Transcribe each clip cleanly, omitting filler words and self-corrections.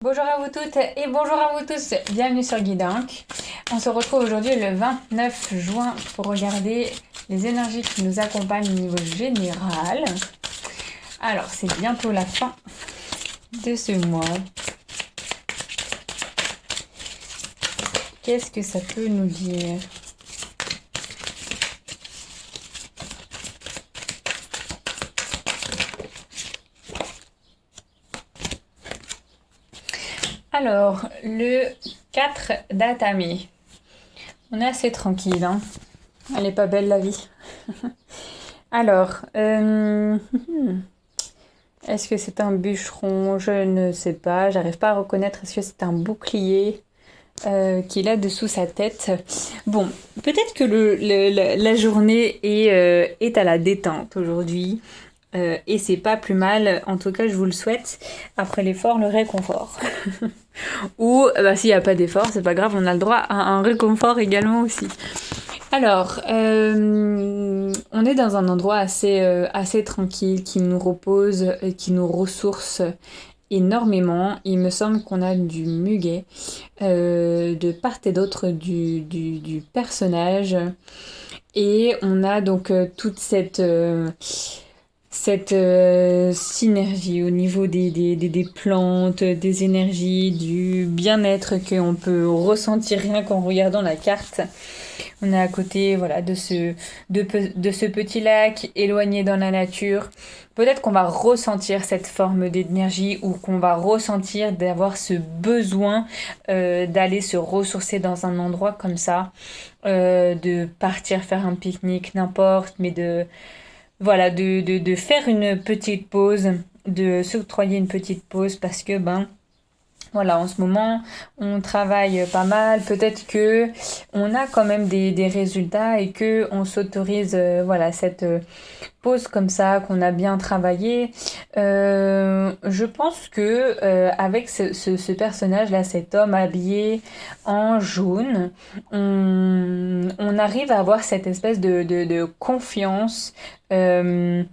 Bonjour à vous toutes et bonjour à vous tous, bienvenue sur Guidank. On se retrouve aujourd'hui le 29 juin pour regarder les énergies qui nous accompagnent au niveau général. Alors c'est bientôt la fin de ce mois. Qu'est-ce que ça peut nous dire ? Alors, le 4 d'Atami. On est assez tranquille, hein. Elle est pas belle la vie. Alors, est-ce que c'est un bûcheron? Je ne sais pas. J'arrive pas à reconnaître. Est-ce que c'est un bouclier qu'il a dessous sa tête? Bon, peut-être que la journée est à la détente aujourd'hui. Et c'est pas plus mal, en tout cas je vous le souhaite, après l'effort, le réconfort. Ou s'il n'y a pas d'effort, c'est pas grave, on a le droit à un réconfort également aussi. Alors, on est dans un endroit assez tranquille, qui nous repose, qui nous ressource énormément. Il me semble qu'on a du muguet de part et d'autre du personnage. Et on a donc toute cette synergie au niveau des plantes, des énergies, du bien-être qu'on peut ressentir rien qu'en regardant la carte. On est à côté de ce petit lac éloigné dans la nature. Peut-être qu'on va ressentir cette forme d'énergie ou qu'on va ressentir d'avoir ce besoin d'aller se ressourcer dans un endroit comme ça, de partir faire un pique-nique, n'importe, mais de faire une petite pause, de s'octroyer une petite pause parce que en ce moment, on travaille pas mal. Peut-être que on a quand même des résultats et que on s'autorise cette pause comme ça, qu'on a bien travaillé. Je pense que avec ce personnage-là, cet homme habillé en jaune, on arrive à avoir cette espèce de confiance je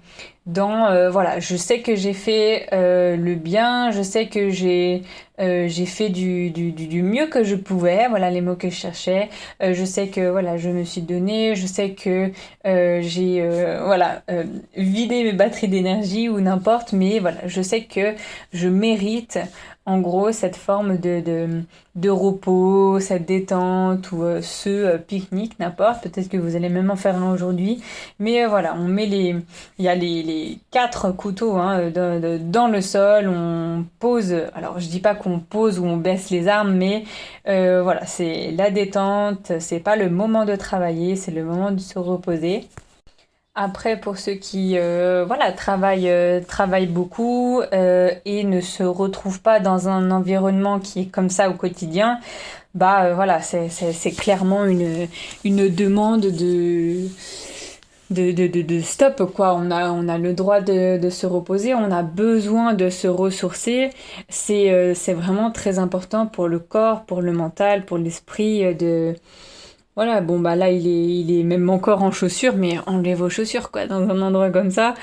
sais que j'ai fait le bien, je sais que j'ai fait du mieux que je pouvais, voilà les mots que je cherchais, je sais que je me suis donné, je sais que j'ai vidé mes batteries d'énergie ou n'importe, mais je sais que je mérite en gros cette forme de repos, cette détente ou ce pique-nique, n'importe, peut-être que vous allez même en faire un aujourd'hui, mais on met il y a les 4 couteaux dans le sol, on pose, alors je dis pas qu'on pose ou on baisse les armes, mais c'est la détente, c'est pas le moment de travailler, c'est le moment de se reposer. Après, pour ceux qui travaillent beaucoup et ne se retrouvent pas dans un environnement qui est comme ça au quotidien, c'est clairement une demande de stop, quoi. On a le droit de se reposer, on a besoin de se ressourcer. C'est vraiment très important pour le corps, pour le mental, pour l'esprit là il est même encore en chaussures, mais enlevez vos chaussures quoi, dans un endroit comme ça.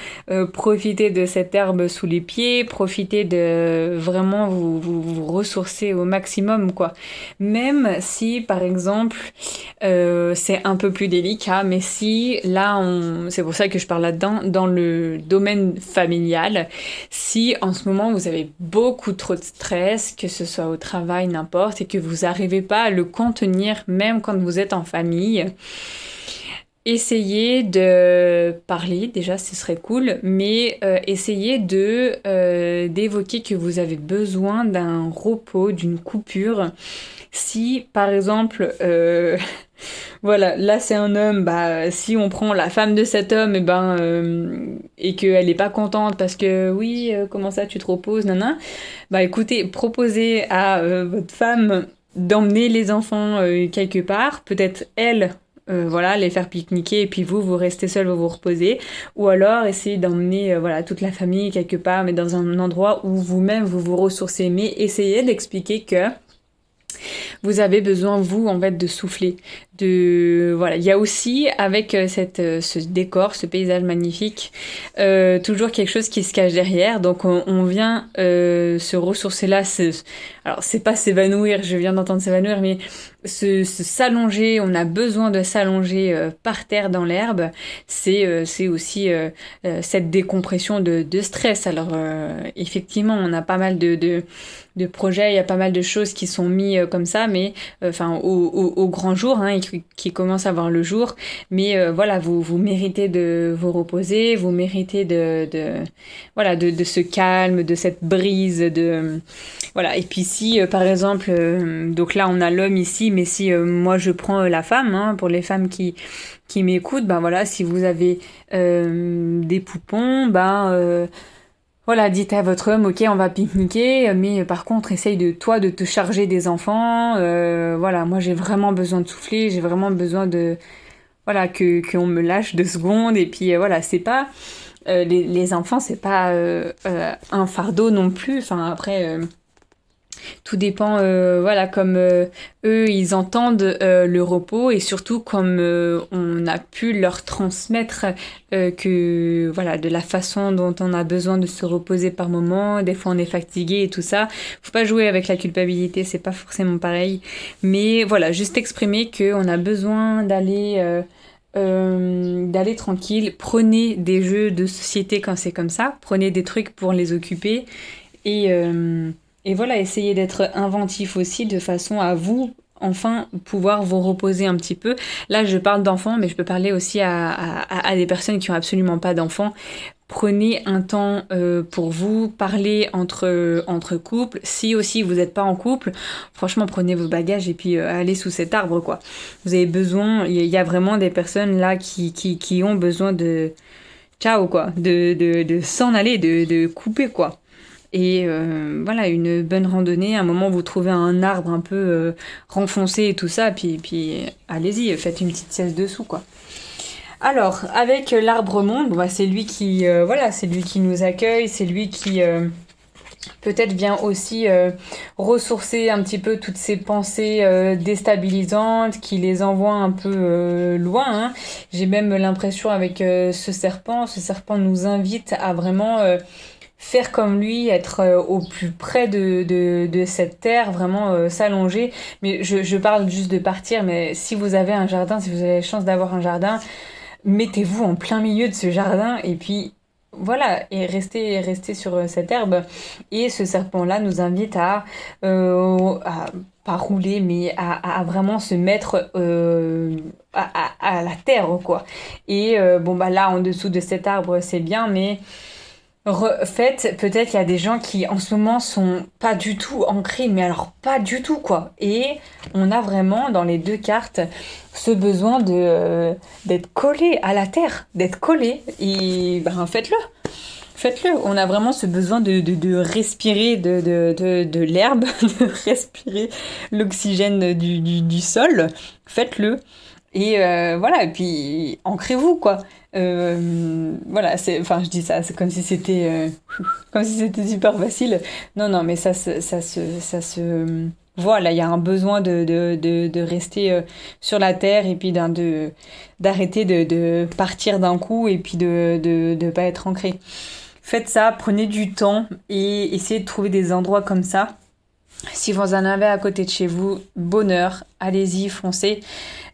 Profitez de cette herbe sous les pieds, profitez de vraiment vous ressourcer au maximum quoi. Même si par exemple c'est un peu plus délicat, mais si là c'est pour ça que je parle là-dedans, dans le domaine familial, si en ce moment vous avez beaucoup trop de stress, que ce soit au travail, n'importe, et que vous n'arrivez pas à le contenir même quand vous êtes en famille, essayez de parler, déjà ce serait cool, mais essayez d'évoquer que vous avez besoin d'un repos, d'une coupure. Si par exemple là c'est un homme, si on prend la femme de cet homme et qu'elle est pas contente parce que comment ça tu te reposes, écoutez, proposez à votre femme d'emmener les enfants quelque part, peut-être elle les faire pique-niquer et puis vous restez seul, vous reposez, ou alors essayez d'emmener toute la famille quelque part, mais dans un endroit où vous-même vous ressourcez, mais essayez d'expliquer que vous avez besoin, vous, en fait, de souffler, voilà, il y a aussi avec ce décor, ce paysage magnifique, toujours quelque chose qui se cache derrière. Donc on vient se ressourcer là. Alors c'est pas s'évanouir, je viens d'entendre s'évanouir, mais s'allonger. On a besoin de s'allonger par terre dans l'herbe. C'est aussi cette décompression de stress. Alors effectivement, on a pas mal de projets, il y a pas mal de choses qui sont mis comme ça, mais enfin au grand jour, hein, qui commencent à voir le jour. Mais voilà, vous méritez de vous reposer, vous méritez voilà, de ce calme, de cette brise, voilà. Et puis si par exemple, donc là on a l'homme ici, mais si moi je prends la femme, hein, pour les femmes qui m'écoutent, ben voilà, si vous avez des poupons, voilà, dites à votre homme, ok, on va pique-niquer, mais par contre, essaye de te charger des enfants. Voilà, moi j'ai vraiment besoin de souffler, j'ai vraiment besoin voilà, qu'on me lâche 2 secondes. Et puis voilà, c'est pas les enfants, c'est pas un fardeau non plus. Enfin après. Tout dépend, voilà, comme eux, ils entendent le repos et surtout comme on a pu leur transmettre que, voilà, de la façon dont on a besoin de se reposer par moment. Des fois, on est fatigué et tout ça. Faut pas jouer avec la culpabilité, c'est pas forcément pareil. Mais voilà, juste exprimer qu'on a besoin d'aller tranquille. Prenez des jeux de société quand c'est comme ça. Prenez des trucs pour les occuper et... Et voilà, essayez d'être inventif aussi de façon à vous, enfin, pouvoir vous reposer un petit peu. Là, je parle d'enfants, mais je peux parler aussi à des personnes qui ont absolument pas d'enfants. Prenez un temps pour vous, parlez entre couples. Si aussi vous n'êtes pas en couple, franchement, prenez vos bagages et puis allez sous cet arbre, quoi. Vous avez besoin, il y a vraiment des personnes là qui ont besoin de... Ciao, quoi. De s'en aller, de couper, quoi. Et voilà, une bonne randonnée, un moment où vous trouvez un arbre un peu renfoncé et tout ça, puis allez-y, faites une petite sieste dessous, quoi. Alors, avec l'arbre monde, bah, c'est lui qui, voilà, c'est lui qui nous accueille, c'est lui qui peut-être vient aussi ressourcer un petit peu toutes ces pensées déstabilisantes, qui les envoie un peu loin, hein. J'ai même l'impression avec ce serpent nous invite à vraiment... faire comme lui, être au plus près de cette terre, vraiment s'allonger. Mais je parle juste de partir, mais si vous avez un jardin, si vous avez la chance d'avoir un jardin, mettez-vous en plein milieu de ce jardin et puis voilà, et restez sur cette herbe. Et ce serpent-là nous invite à pas rouler, mais à vraiment se mettre à la terre, quoi. Et bon, bah là, en dessous de cet arbre, c'est bien, mais... Faites, peut-être qu'il y a des gens qui en ce moment sont pas du tout ancrés, mais alors pas du tout, quoi. Et on a vraiment dans les 2 cartes ce besoin d'être collé à la terre, d'être collé. Et ben faites-le. Faites-le. On a vraiment ce besoin de respirer de l'herbe, de respirer l'oxygène du sol. Faites-le. Et voilà, et puis ancrez-vous, quoi. Voilà, enfin je dis ça, c'est comme si c'était super facile. Non, mais ça se voit, là, il y a un besoin de rester sur la terre et puis d'arrêter de partir d'un coup et puis de pas être ancré. Faites ça, prenez du temps et essayez de trouver des endroits comme ça. Si vous en avez à côté de chez vous, bonheur, allez-y, foncez.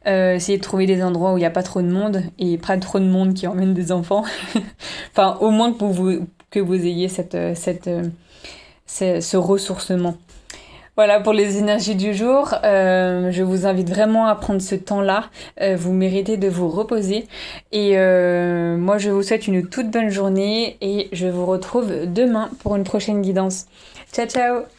Essayez de trouver des endroits où il n'y a pas trop de monde et pas trop de monde qui emmène des enfants. Enfin, au moins que vous ayez ce ressourcement. Voilà pour les énergies du jour. Je vous invite vraiment à prendre ce temps-là. Vous méritez de vous reposer. Et moi, je vous souhaite une toute bonne journée et je vous retrouve demain pour une prochaine guidance. Ciao, ciao!